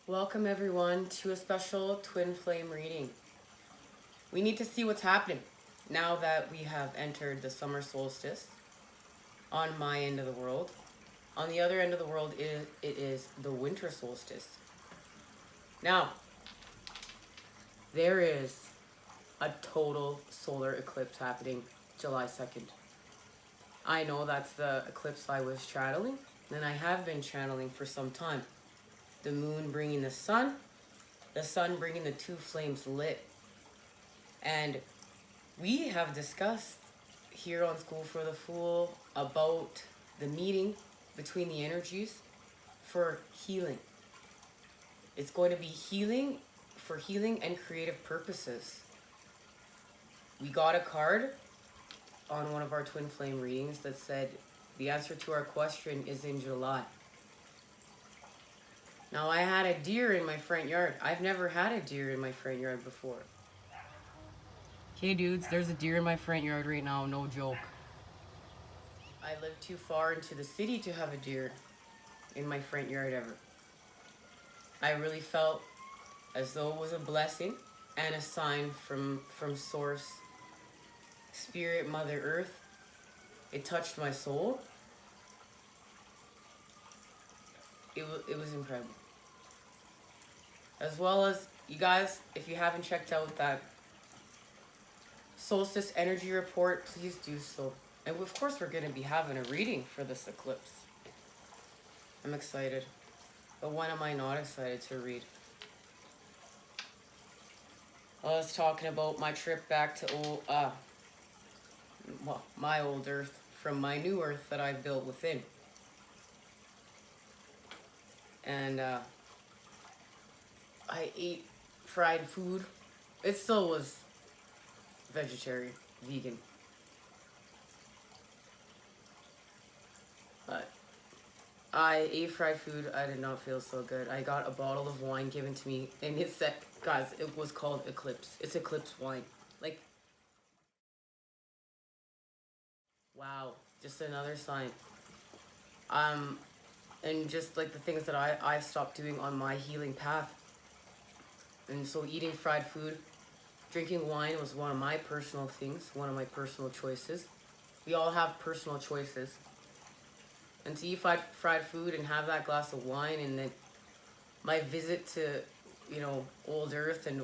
Welcome everyone to a special twin flame reading. We need to see what's happening now that we have entered the summer solstice on my end of the world. On the other end of the world, it is the winter solstice. Now, there is a total solar eclipse happening July 2nd. I know that's the eclipse I was channeling, and I have been channeling for some time. The moon bringing the sun bringing the two flames lit. And we have discussed here on School for the Fool about the meeting between the energies for healing. It's going to be healing for healing and creative purposes. We got a card on one of our twin flame readings that said the answer to our question is in July. Now, I had a deer in my front yard. I've never had a deer in my front yard before. Okay, dudes, there's a deer in my front yard right now, no joke. I live too far into the city to have a deer in my front yard ever. I really felt as though it was a blessing and a sign from Source, Spirit, Mother Earth. It touched my soul. It was incredible. As well as, you guys, if you haven't checked out that solstice energy report, please do so. And of course, we're going to be having a reading for this eclipse. I'm excited. But when am I not excited to read? I was talking about my trip back to my old Earth from my new Earth that I've built within. And I ate fried food. It still was vegetarian, vegan. But I ate fried food. I did not feel so good. I got a bottle of wine given to me, and it said, guys, it was called Eclipse. It's Eclipse wine. Like, wow, just another sign. And just like the things that I've stopped doing on my healing path. And so eating fried food, drinking wine was one of my personal things, one of my personal choices. We all have personal choices. And to eat fried food and have that glass of wine, and then my visit to, old Earth, and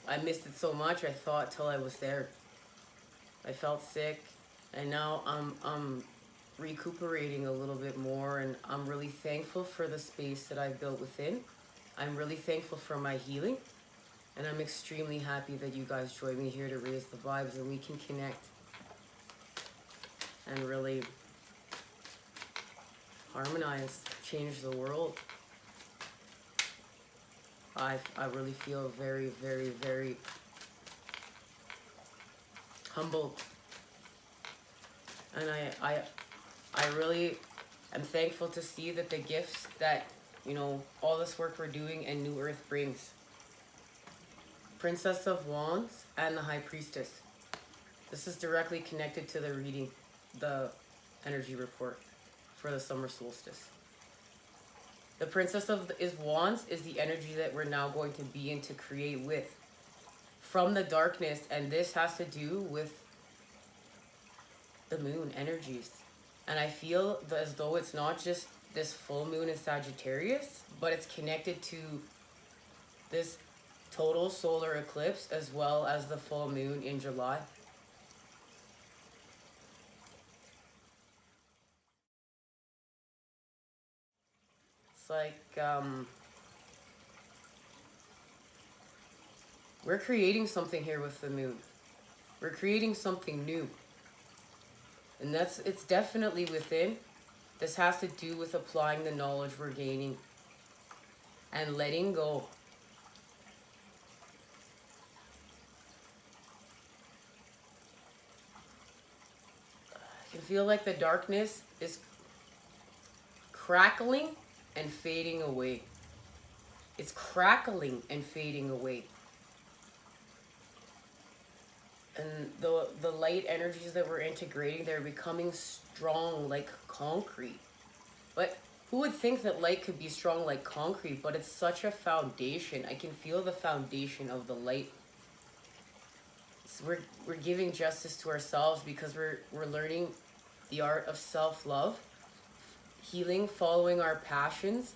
I missed it so much, I thought till I was there. I felt sick, and now I'm recuperating a little bit more, and I'm really thankful for the space that I've built within. I'm really thankful for my healing, and I'm extremely happy that you guys join me here to raise the vibes and we can connect and really harmonize, change the world. I really feel very, very, very humbled, and I really am thankful to see that the gifts that, all this work we're doing and New Earth brings. Princess of Wands and the High Priestess. This is directly connected to the reading, the energy report for the summer solstice. The Princess of Wands is the energy that we're now going to be in to create with. From the darkness, and this has to do with the moon energies. And I feel as though it's not just this full moon in Sagittarius, but it's connected to this total solar eclipse as well as the full moon in July. It's like we're creating something here with the moon. We're creating something new. And it's definitely within. This has to do with applying the knowledge we're gaining and letting go. I can feel like the darkness is crackling and fading away. It's crackling and fading away. And the light energies that we're integrating, they're becoming strong like concrete. But Who would think that light could be strong like concrete, but it's such a foundation. I can feel the foundation of the light. We're giving justice to ourselves because we're learning the art of self-love, healing, following our passions.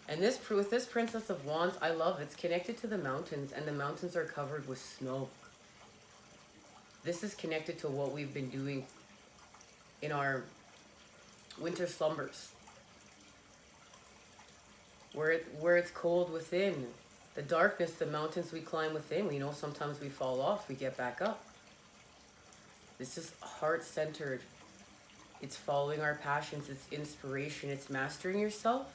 And with this Princess of Wands, I love it's connected to the mountains, and the mountains are covered with snow. This is connected to what we've been doing in our winter slumbers, where it's cold within. The darkness, the mountains we climb within, we know sometimes we fall off, we get back up. This is heart-centered. It's following our passions, it's inspiration, it's mastering yourself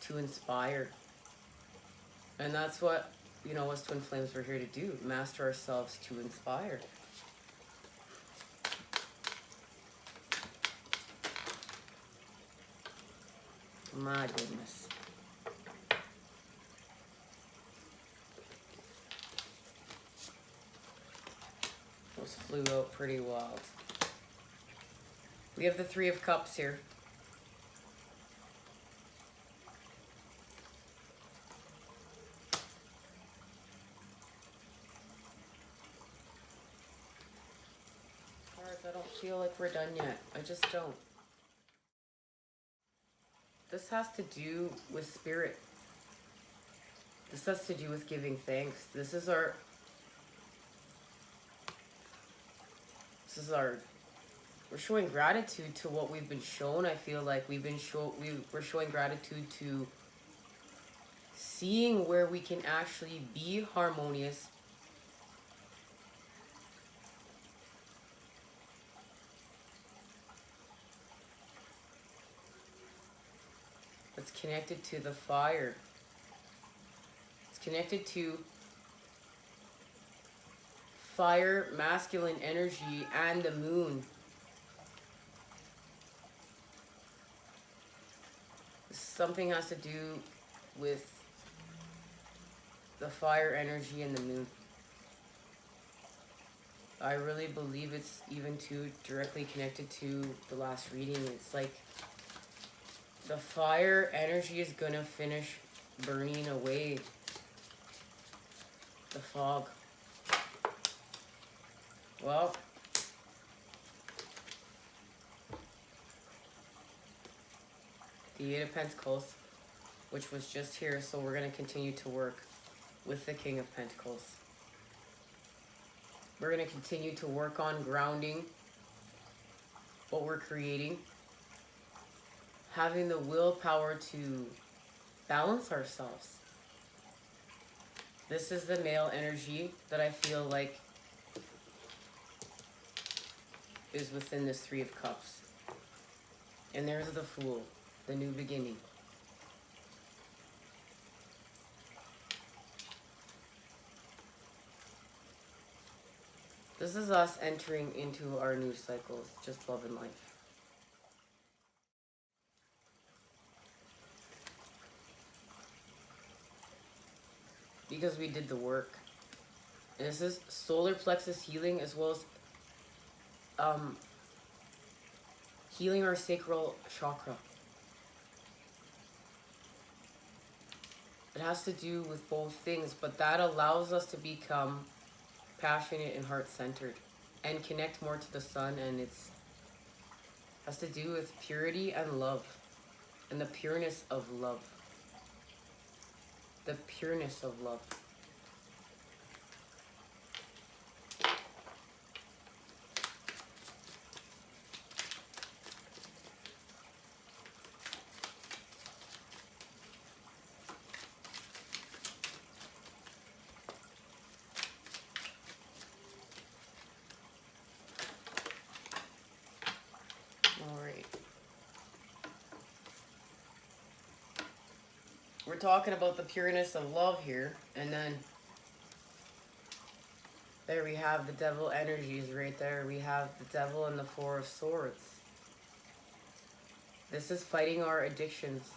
to inspire. And that's what, us Twin Flames, we're here to do, master ourselves to inspire. My goodness. Those flew out pretty wild. We have the Three of Cups here. Cards, I don't feel like we're done yet. I just don't. This has to do with spirit. This has to do with giving thanks. This is our we're showing gratitude to what we've been shown. I feel like we're showing gratitude to seeing where we can actually be harmonious, it's connected to the fire. It's connected to fire, masculine energy, and the moon. Something has to do with the fire energy and the moon. I really believe it's even too directly connected to the last reading. It's like the fire energy is gonna finish burning away the fog. Well, the Eight of Pentacles, which was just here, so we're going to continue to work with the King of Pentacles. We're going to continue to work on grounding what we're creating, having the willpower to balance ourselves. This is the male energy that I feel like is within this Three of Cups. And there's the Fool, the new beginning. This is us entering into our new cycles, just love and life. Because we did the work. And this is solar plexus healing, as well as healing our sacral chakra. It has to do with both things, but that allows us to become passionate and heart-centered and connect more to the sun, and it's has to do with purity and love and the pureness of love. The pureness of love. We're talking about the pureness of love here, and then there we have the devil energies right there. We have the devil and the Four of Swords. This is fighting our addictions.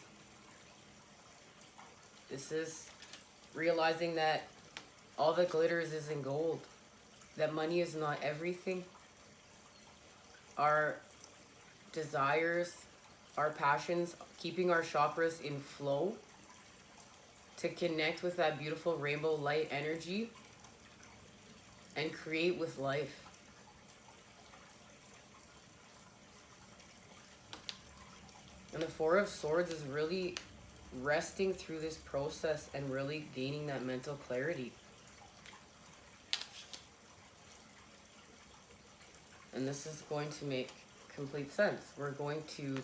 This is realizing that all that glitters isn't gold, that money is not everything. Our desires, our passions, keeping our chakras in flow to connect with that beautiful rainbow light energy and create with life. And the Four of Swords is really resting through this process and really gaining that mental clarity. And this is going to make complete sense. We're going to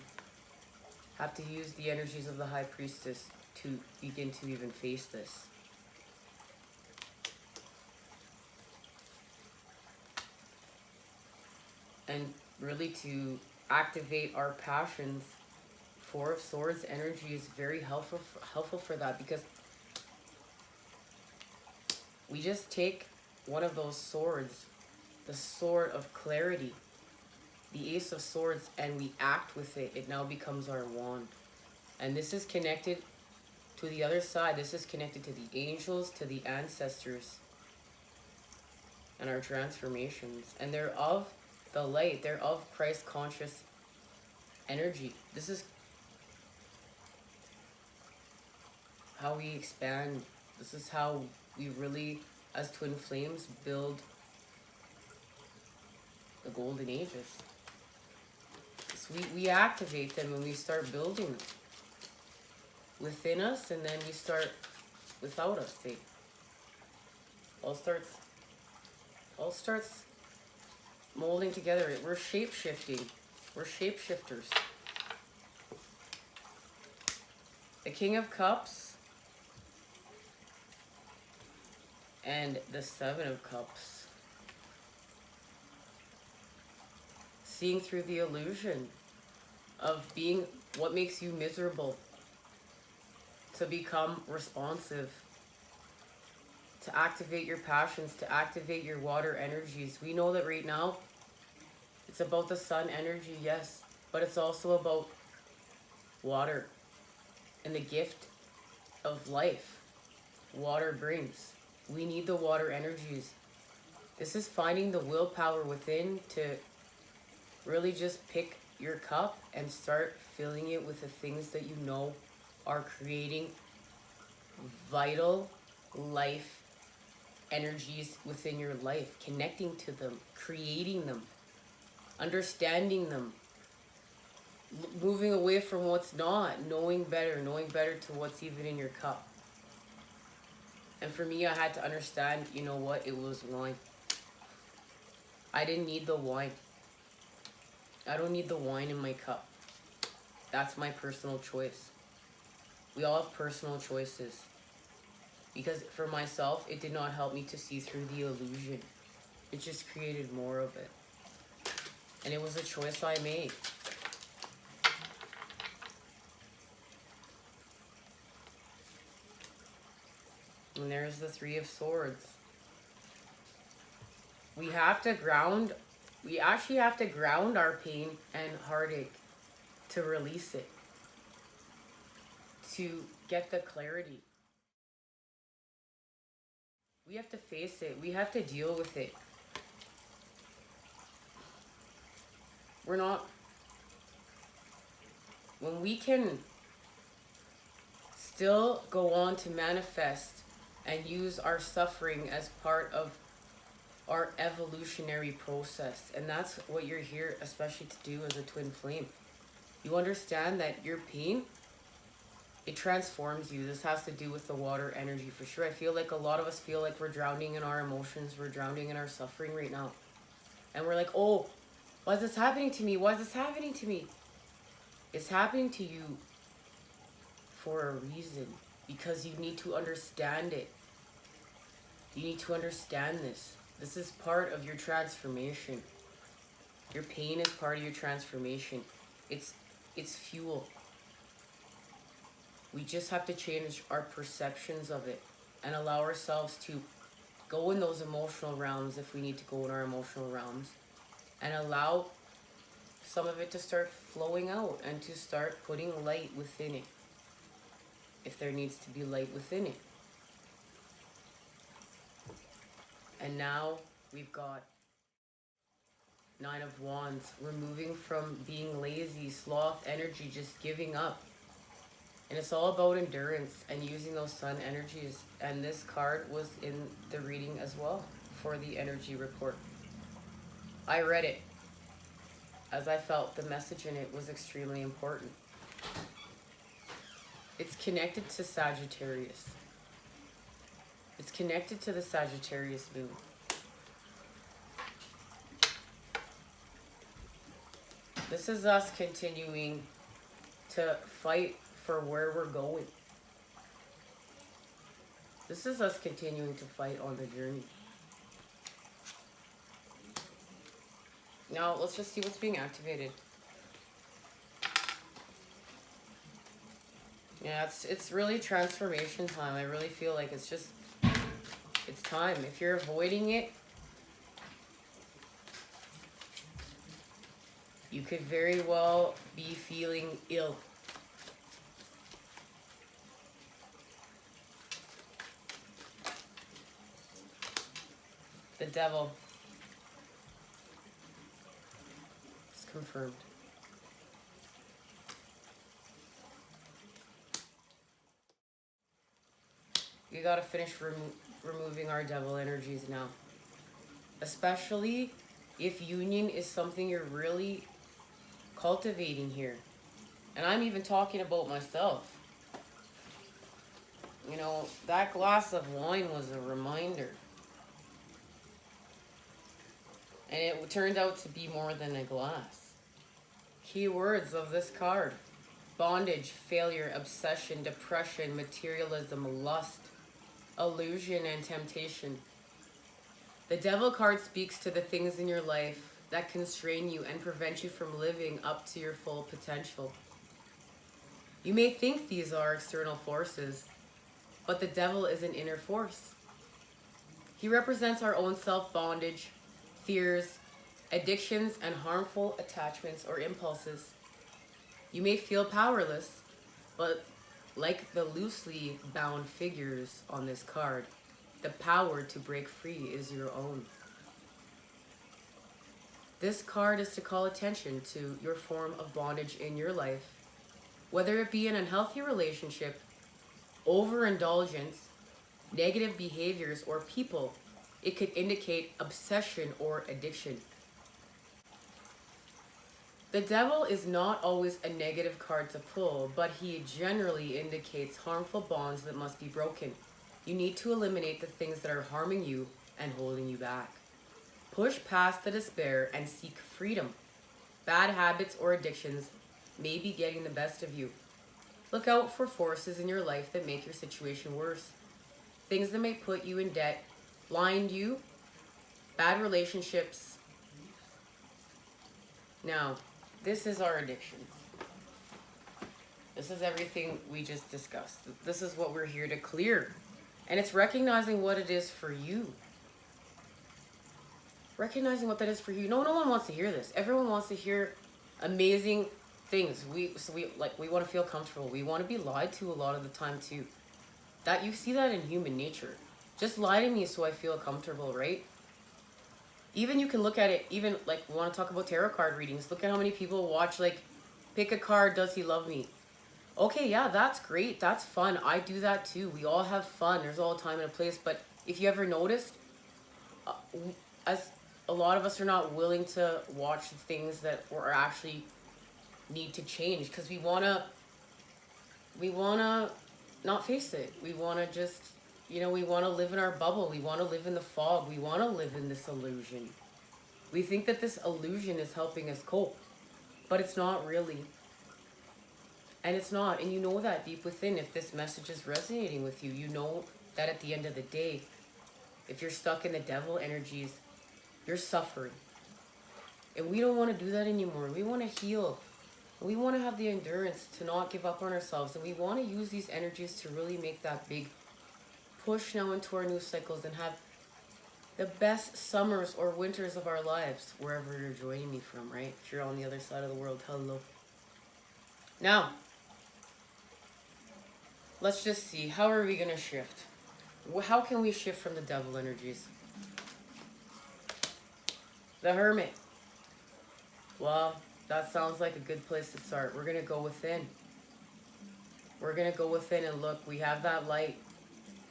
have to use the energies of the High Priestess to begin to even face this. And really to activate our passions. Four of Swords energy is very helpful for that, because we just take one of those swords, the sword of clarity, the Ace of Swords, and we act with it. It now becomes our wand. And this is connected to the other side. This is connected to the angels, to the ancestors, and our transformations. And they're of the light. They're of Christ conscious energy. This is how we expand. This is how we really, as twin flames, build the golden ages. So we activate them and we start building them within us, and then we start without us. They all starts molding together. We're shape-shifting. We're shape-shifters. The King of Cups and the Seven of Cups. Seeing through the illusion of being what makes you miserable, to become responsive, to activate your passions, to activate your water energies. We know that right now it's about the sun energy, yes, but it's also about water and the gift of life water brings. We need the water energies. This is finding the willpower within to really just pick your cup and start filling it with the things that you know are creating vital life energies within your life, connecting to them, creating them, understanding them, moving away from what's not, knowing better to what's even in your cup. And for me, I had to understand, you know what, it was wine. I didn't need the wine. I don't need the wine in my cup. That's my personal choice. We all have personal choices. Because for myself, it did not help me to see through the illusion. It just created more of it. And it was a choice I made. And there's the Three of Swords. We actually have to ground our pain and heartache to release it, to get the clarity. We have to face it. We have to deal with it. When we can still go on to manifest and use our suffering as part of our evolutionary process. And that's what you're here especially to do as a twin flame. You understand that your pain, it transforms you. This has to do with the water energy for sure. I feel like a lot of us feel like we're drowning in our emotions. We're drowning in our suffering right now. And we're like, oh, why is this happening to me? Why is this happening to me? It's happening to you for a reason. Because you need to understand it. You need to understand this. This is part of your transformation. Your pain is part of your transformation. It's fuel. We just have to change our perceptions of it and allow ourselves to go in those emotional realms if we need to go in our emotional realms, and allow some of it to start flowing out and to start putting light within it if there needs to be light within it. And now we've got Nine of Wands, removing from being lazy, sloth energy, just giving up. And it's all about endurance and using those sun energies. And this card was in the reading as well for the energy report. I read it as I felt the message in it was extremely important. It's connected to Sagittarius. It's connected to the Sagittarius moon. This is us continuing to fight for where we're going. This is us continuing to fight on the journey. Now, let's just see what's being activated. Yeah, it's really transformation time. I really feel like it's time. If you're avoiding it, you could very well be feeling ill. The Devil. It's confirmed. We gotta finish removing our devil energies now. Especially if union is something you're really cultivating here. And I'm even talking about myself. You know, that glass of wine was a reminder. And it turned out to be more than a glass. Key words of this card: bondage, failure, obsession, depression, materialism, lust, illusion, and temptation. The Devil card speaks to the things in your life that constrain you and prevent you from living up to your full potential. You may think these are external forces, but the Devil is an inner force. He represents our own self-bondage, fears, addictions, and harmful attachments or impulses. You may feel powerless, but like the loosely bound figures on this card, the power to break free is your own. This card is to call attention to your form of bondage in your life, whether it be an unhealthy relationship, overindulgence, negative behaviors, or people. It could indicate obsession or addiction. The Devil is not always a negative card to pull, but he generally indicates harmful bonds that must be broken. You need to eliminate the things that are harming you and holding you back. Push past the despair and seek freedom. Bad habits or addictions may be getting the best of you. Look out for forces in your life that make your situation worse. Things that may put you in debt, blind you, bad relationships. Now, this is our addiction. This is everything we just discussed. This is what we're here to clear. And it's recognizing what it is for you. Recognizing what that is for you. No one wants to hear this. Everyone wants to hear amazing things. We want to feel comfortable. We want to be lied to a lot of the time too. That you see that in human nature. Just lie to me so I feel comfortable, right? Even you can look at it, even like we want to talk about tarot card readings. Look at how many people watch, like, pick a card, does he love me? Okay, yeah, that's great. That's fun. I do that too. We all have fun. There's all a time and a place. But if you ever noticed, as a lot of us are not willing to watch the things that are actually need to change because we wanna not face it. We wanna just, we wanna live in our bubble. We wanna live in the fog. We wanna live in this illusion. We think that this illusion is helping us cope, but it's not really. And it's not. And you know that deep within, if this message is resonating with you, you know that at the end of the day, if you're stuck in the devil energies, you're suffering. And we don't want to do that anymore. We want to heal. We want to have the endurance to not give up on ourselves. And we want to use these energies to really make that big push now into our new cycles and have the best summers or winters of our lives, wherever you're joining me from, right? If you're on the other side of the world, hello. Now, let's just see. How are we going to shift? How can we shift from the devil energies? The Hermit. Well, that sounds like a good place to start. We're going to go within. We're going to go within and look. We have that light.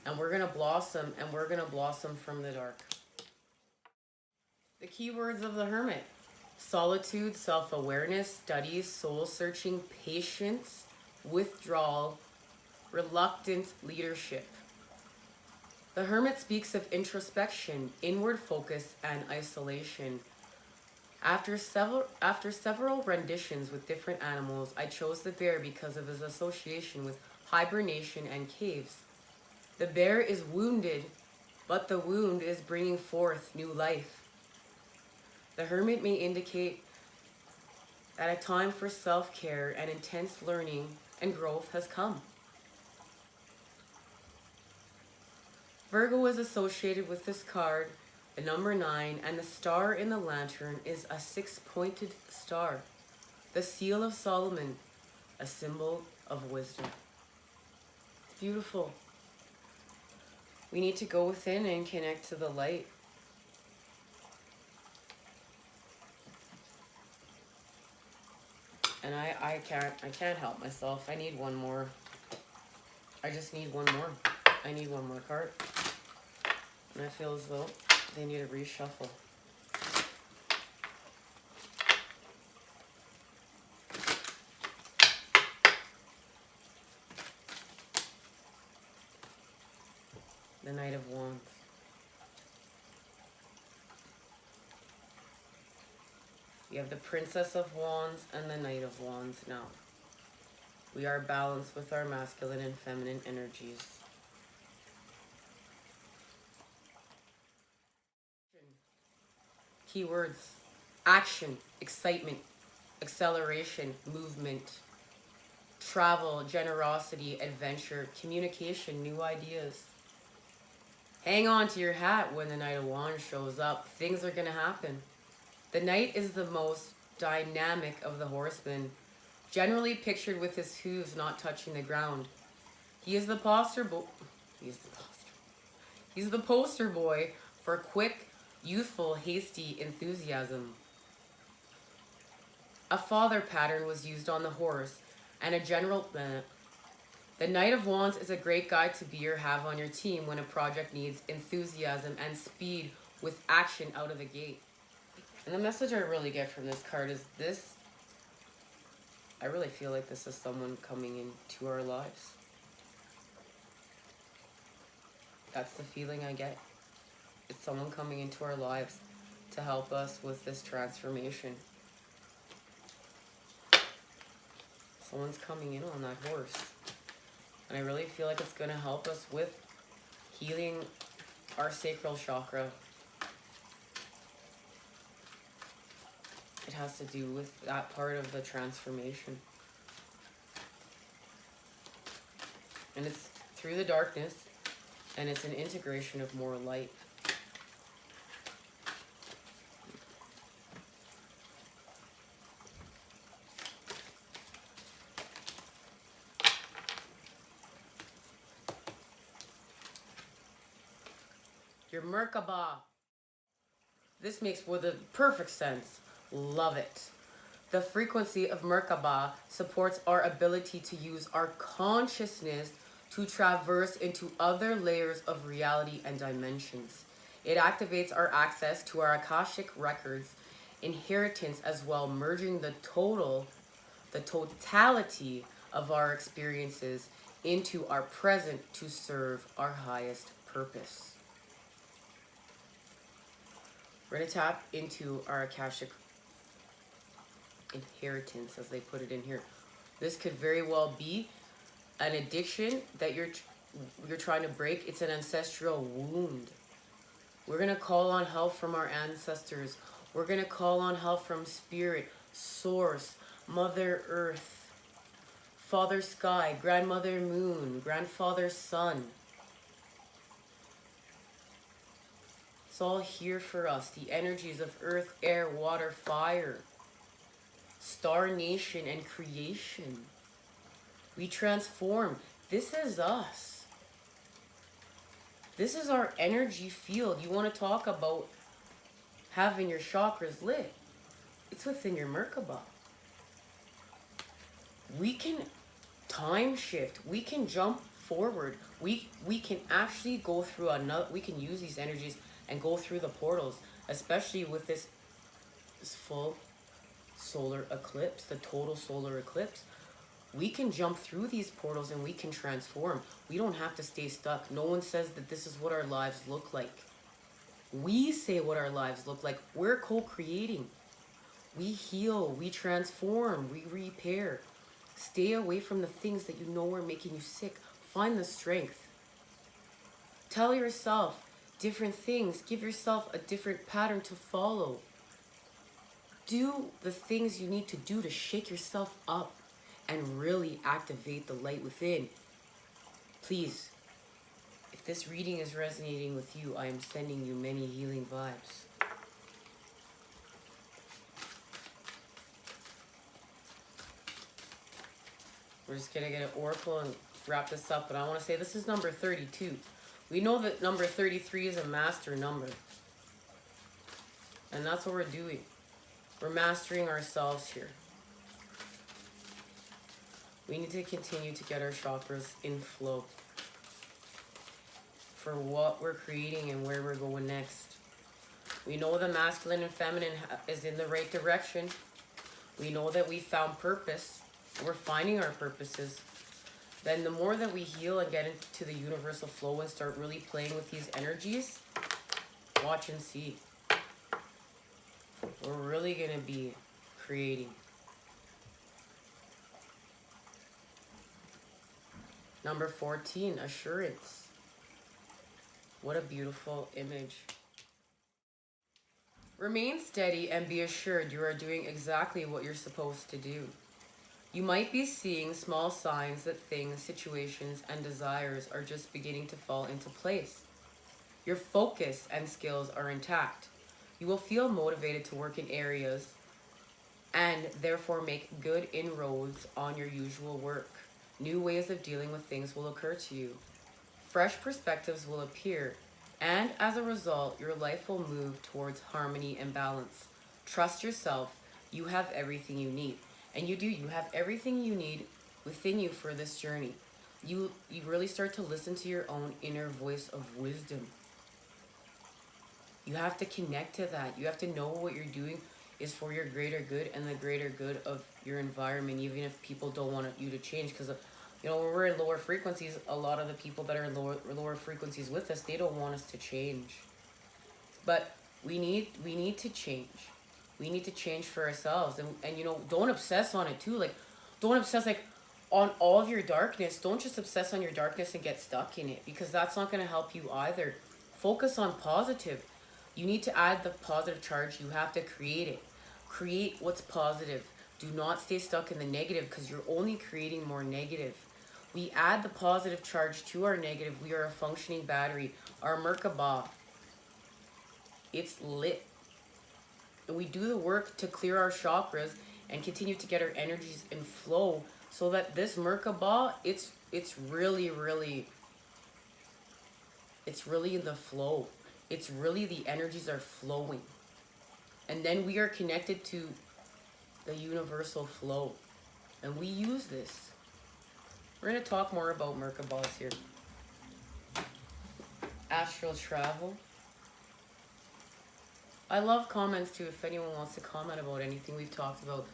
And we're going to blossom. And we're going to blossom from the dark. The key words of the hermit: solitude, self-awareness, studies, soul-searching, patience, withdrawal, reluctant leadership. The hermit speaks of introspection, inward focus, and isolation. After several renditions with different animals, I chose the bear because of his association with hibernation and caves. The bear is wounded, but the wound is bringing forth new life. The hermit may indicate that a time for self-care and intense learning and growth has come. Virgo is associated with this card, the number 9, and the star in the lantern is a 6-pointed star, the seal of Solomon, a symbol of wisdom. It's beautiful. We need to go within and connect to the light. And I can't help myself. I need one more. I just need one more. I need one more card. And I feel as though they need a reshuffle. The Knight of Wands. We have the Princess of Wands and the Knight of Wands now. We are balanced with our masculine and feminine energies. Keywords: action, excitement, acceleration, movement, travel, generosity, adventure, communication, new ideas. Hang on to your hat when the Knight of Wands shows up. Things are going to happen. The Knight is the most dynamic of the horsemen, generally pictured with his hooves not touching the ground. He is the poster boy for quick, youthful, hasty enthusiasm. A father pattern was used on the horse, and a general... The Knight of Wands is a great guy to be or have on your team when a project needs enthusiasm and speed with action out of the gate. And the message I really get from this card is this. I really feel like this is someone coming into our lives. That's the feeling I get. It's someone coming into our lives to help us with this transformation. Someone's coming in on that horse. And I really feel like it's going to help us with healing our sacral chakra. It has to do with that part of the transformation. And it's through the darkness, and it's an integration of more light. Your Merkaba. This makes for the perfect sense. Love it. The frequency of Merkaba supports our ability to use our consciousness to traverse into other layers of reality and dimensions. It activates our access to our Akashic records, inheritance as well, merging the totality of our experiences into our present to serve our highest purpose. We're going to tap into our Akashic inheritance, as they put it in here. This could very well be an addiction that you're trying to break. It's an ancestral wound. We're going to call on help from our ancestors. We're going to call on help from Spirit, Source, Mother Earth, Father Sky, Grandmother Moon, Grandfather Sun. It's all here for us. The energies of earth, air, water, fire, star nation, and creation. We transform. This is us. This is our energy field. You want to talk about having your chakras lit. It's within your Merkaba. We can time shift. We can jump forward. We can actually go through another, we can use these energies and go through the portals, especially with this full solar eclipse, the total solar eclipse. We can jump through these portals and we can transform. We don't have to stay stuck. No one says that this is what our lives look like. We say what our lives look like. We're co-creating. We heal, we transform, we repair. Stay away from the things that you know are making you sick. Find the strength. Tell yourself different things. Give yourself a different pattern to follow. Do the things you need to do to shake yourself up and really activate the light within. Please, if this reading is resonating with you, I am sending you many healing vibes. We're just going to get an oracle and wrap this up. But I want to say this is number 32. We know that number 33 is a master number. And that's what we're doing. We're mastering ourselves here. We need to continue to get our chakras in flow for what we're creating and where we're going next. We know the masculine and feminine is in the right direction. We know that we found purpose. We're finding our purposes. Then the more that we heal and get into the universal flow and start really playing with these energies, watch and see. We're really going to be creating. Number 14, assurance. What a beautiful image. Remain steady and be assured you are doing exactly what you're supposed to do. You might be seeing small signs that things, situations, and desires are just beginning to fall into place. Your focus and skills are intact. You will feel motivated to work in areas and therefore make good inroads on your usual work. New ways of dealing with things will occur to you. Fresh perspectives will appear, and as a result, your life will move towards harmony and balance. Trust yourself. You have everything you need. And you do. You have everything you need within you for this journey. You really start to listen to your own inner voice of wisdom. You have to connect to that. You have to know what you're doing is for your greater good and the greater good of your environment, even if people don't want you to change. Because, you know, when we're in lower frequencies, a lot of the people that are in lower frequencies with us, they don't want us to change. But we need to change. We need to change for ourselves. And you know, don't obsess on it too. Like, don't obsess like on all of your darkness. Don't just obsess on your darkness and get stuck in it, because that's not going to help you either. Focus on positive. You need to add the positive charge. You have to create it. Create what's positive. Do not stay stuck in the negative, because you're only creating more negative. We add the positive charge to our negative. We are a functioning battery. Our Merkaba, it's lit. And we do the work to clear our chakras and continue to get our energies in flow, so that this Merkaba, it's really in the flow. It's really, the energies are flowing. And then we are connected to the universal flow. And we use this. We're going to talk more about Merkabas here. Astral travel. I love comments too. If anyone wants to comment about anything we've talked about,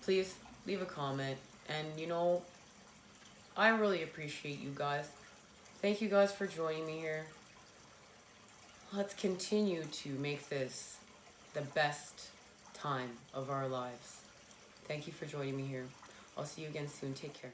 please leave a comment. And you know, I really appreciate you guys. Thank you guys for joining me here. Let's continue to make this the best time of our lives. Thank you for joining me here. I'll see you again soon. Take care.